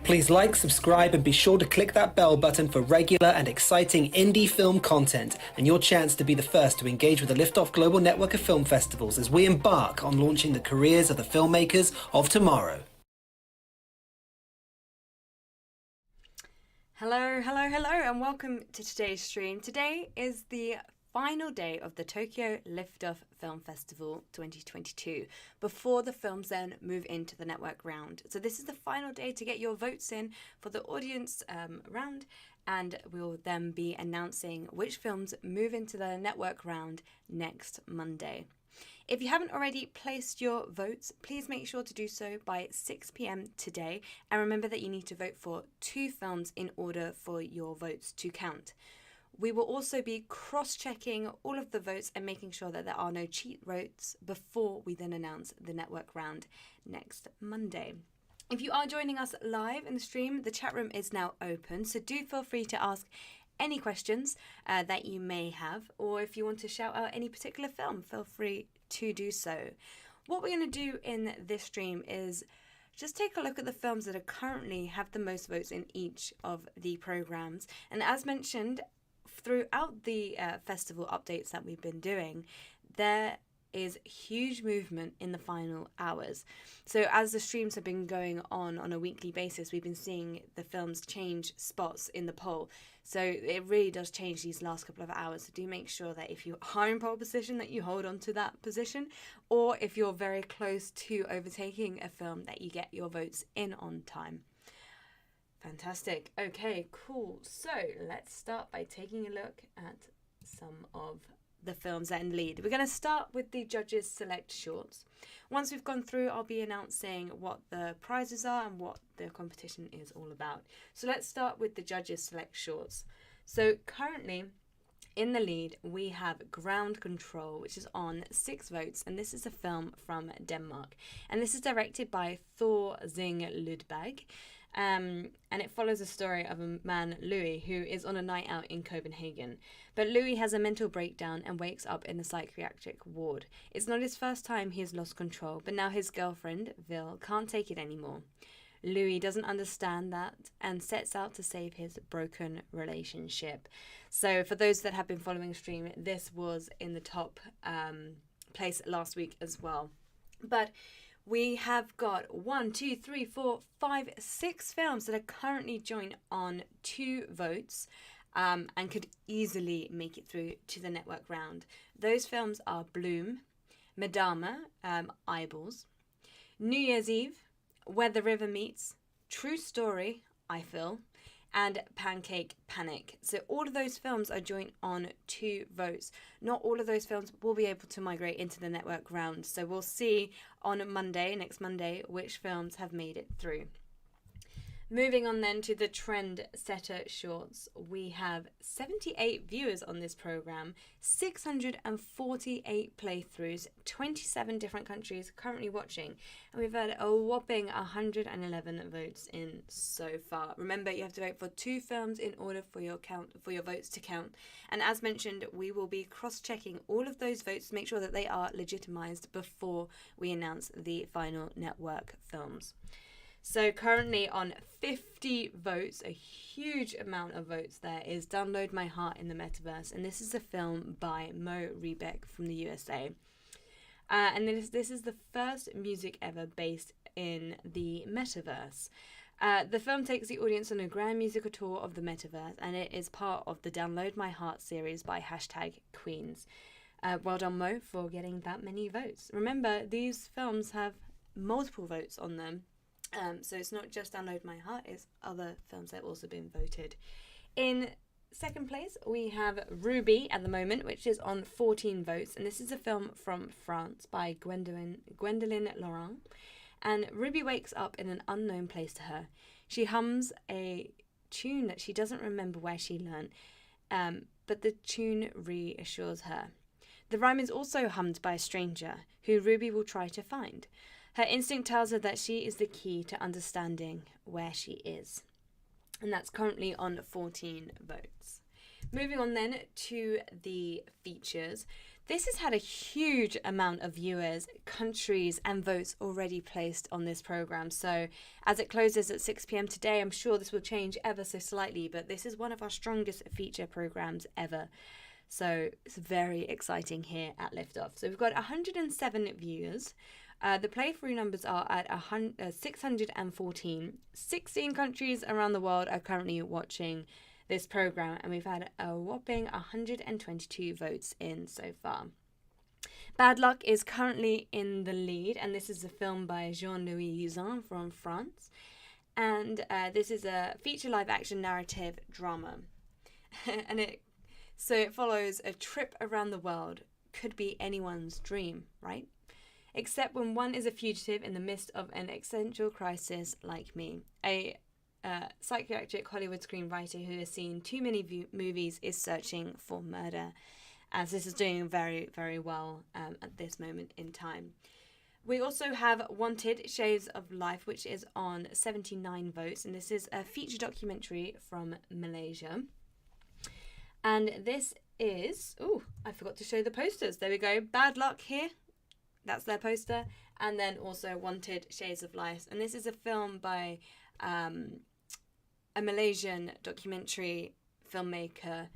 Please like, subscribe, and be sure to click that bell button for regular and exciting indie film content and your chance to be the first to engage with the Liftoff Global Network of Film Festivals as we embark on launching the careers of the filmmakers of tomorrow. Hello, and welcome to today's stream. Today is the final day of the Tokyo Liftoff Film Festival 2022 before the films then move into the network round. So this is the final day to get your votes in for the audience round, and we'll then be announcing which films move into the network round next Monday. If you haven't already placed your votes, please make sure to do so by 6 p.m. today, and remember that you need to vote for 2 films in order for your votes to count. We will also be cross-checking all of the votes and making sure that there are no cheat votes before we then announce the network round next Monday. If you are joining us live in the stream, the chat room is now open, so do feel free to ask any questions that you may have, or if you want to shout out any particular film, feel free to do so. What we're going to do in this stream is just take a look at the films that are currently have the most votes in each of the programs, and as mentioned, throughout the festival updates that we've been doing, there is huge movement in the final hours. So as the streams have been going on a weekly basis, we've been seeing the films change spots in the poll. So it really does change these last couple of hours. So do make sure that if you are in pole position, that you hold on to that position, or if you're very close to overtaking a film, that you get your votes in on time. Fantastic. Okay, cool. So let's start by taking a look at some of the films that in lead. We're going to start with the judges select shorts. Once we've gone through, I'll be announcing what the prizes are and what the competition is all about. So let's start with the judges select shorts. So currently in the lead, we have Ground Control, which is on 6 votes, and this is a film from Denmark. And this is directed by Thor Zing Ludberg. And it follows the story of a man, Louis, who is on a night out in Copenhagen. But Louis has a mental breakdown and wakes up in a psychiatric ward. It's not his first time he has lost control, but now his girlfriend, Vil, can't take it anymore. Louis doesn't understand that and sets out to save his broken relationship. So for those that have been following the stream, this was in the top place last week as well. But we have got 6 films that are currently joined on 2 votes and could easily make it through to the network round. Those films are Bloom, Madama, Eyeballs, New Year's Eve, Where the River Meets, True Story, I Feel, and Pancake Panic. So all of those films are joint on 2 votes. Not all of those films will be able to migrate into the network round. So we'll see on next Monday, which films have made it through. Moving on then to the trend setter shorts, we have 78 viewers on this program, 648 playthroughs, 27 different countries currently watching, and we've had a whopping 111 votes in so far. Remember, you have to vote for 2 films in order for your votes to count. And as mentioned, we will be cross-checking all of those votes to make sure that they are legitimized before we announce the final network films. So currently on 50 votes, a huge amount of votes there, is Download My Heart in the Metaverse. And this is a film by Mo Rebeck from the USA. And this is the first music ever based in the Metaverse. The film takes the audience on a grand musical tour of the Metaverse, and it is part of the Download My Heart series by #Queens. Well done, Mo, for getting that many votes. Remember, these films have multiple votes on them. So it's not just Download My Heart, it's other films that have also been voted. In second place, we have Ruby at the moment, which is on 14 votes. And this is a film from France by Gwendoline Laurent. And Ruby wakes up in an unknown place to her. She hums a tune that she doesn't remember where she learnt, but the tune reassures her. The rhyme is also hummed by a stranger, who Ruby will try to find. Her instinct tells her that she is the key to understanding where she is. And that's currently on 14 votes. Moving on then to the features. This has had a huge amount of viewers, countries, and votes already placed on this programme. So as it closes at 6 p.m. today, I'm sure this will change ever so slightly, but this is one of our strongest feature programmes ever. So it's very exciting here at Liftoff. So we've got 107 viewers. The playthrough numbers are at 614. 16 countries around the world are currently watching this program, and we've had a whopping 122 votes in so far. Bad Luck is currently in the lead, and this is a film by Jean-Louis Uzan from France. And this is a feature live action narrative drama. And it follows a trip around the world. Could be anyone's dream, right? Except when one is a fugitive in the midst of an existential crisis like me. A psychiatric Hollywood screenwriter who has seen too many movies is searching for murder, as this is doing very, very well at this moment in time. We also have Wanted: Shades of Life, which is on 79 votes, and this is a feature documentary from Malaysia. And this is, I forgot to show the posters. There we go. Bad Luck here. That's their poster. And then also Wanted: Shades of Life. And this is a film by a Malaysian documentary filmmaker,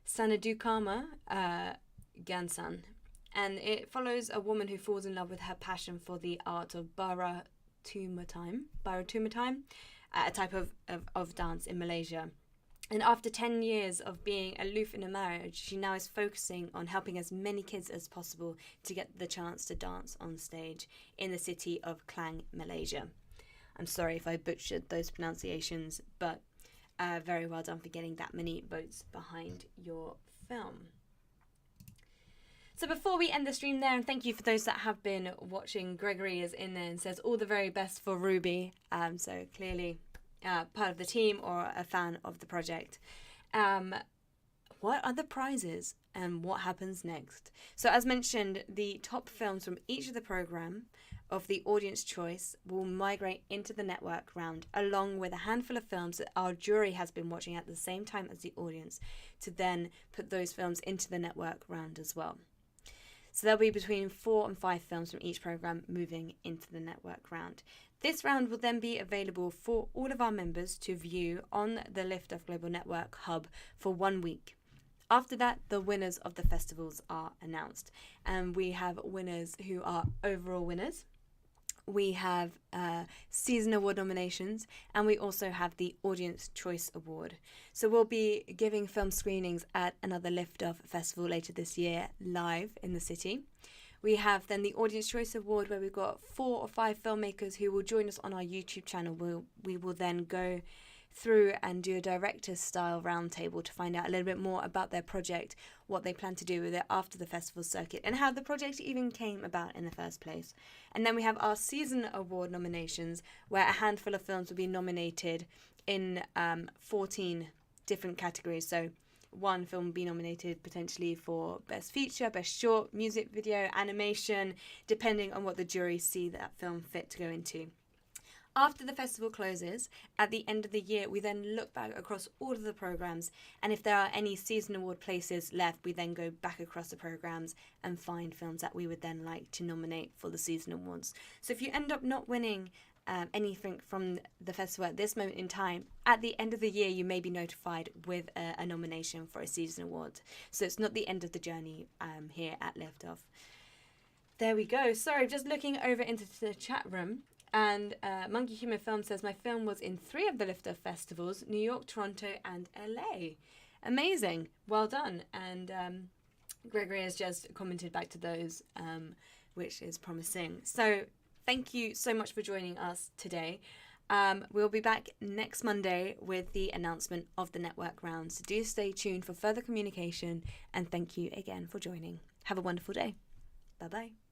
Sanadukama Gansan. And it follows a woman who falls in love with her passion for the art of Baratumatime, a type of dance in Malaysia. And after 10 years of being aloof in a marriage, she now is focusing on helping as many kids as possible to get the chance to dance on stage in the city of Klang, Malaysia. I'm sorry if I butchered those pronunciations, but very well done for getting that many votes behind your film. So before we end the stream there, and thank you for those that have been watching, Gregory is in there and says all the very best for Ruby. So clearly part of the team or a fan of the project. What are the prizes and what happens next? So as mentioned, the top films from each of the program of the audience choice will migrate into the network round, along with a handful of films that our jury has been watching at the same time as the audience, to then put those films into the network round as well. So there'll be between 4 and 5 films from each program moving into the network round. This round will then be available for all of our members to view on the Liftoff Global Network hub for 1 week. After that, the winners of the festivals are announced, and we have winners who are overall winners. We have season award nominations, and we also have the Audience Choice Award. So we'll be giving film screenings at another Liftoff festival later this year, live in the city. We have then the Audience Choice Award, where we've got 4 or 5 filmmakers who will join us on our YouTube channel. We will then go through and do a director's style roundtable to find out a little bit more about their project, what they plan to do with it after the festival circuit, and how the project even came about in the first place. And then we have our season award nominations, where a handful of films will be nominated in 14 different categories. So one film will be nominated potentially for best feature, best short, music video, animation, depending on what the jury see that film fit to go into. After the festival closes, at the end of the year, we then look back across all of the programs, and if there are any season award places left, we then go back across the programs and find films that we would then like to nominate for the season awards. So if you end up not winning anything from the festival at this moment in time, at the end of the year, you may be notified with a nomination for a season award. So it's not the end of the journey here at Liftoff. There we go. Sorry, just looking over into the chat room. And Monkey Human Film says, my film was in 3 of the Liftoff festivals, New York, Toronto, and LA. Amazing. Well done. And Gregory has just commented back to those, which is promising. So thank you so much for joining us today. We'll be back next Monday with the announcement of the network rounds. So do stay tuned for further communication. And thank you again for joining. Have a wonderful day. Bye-bye.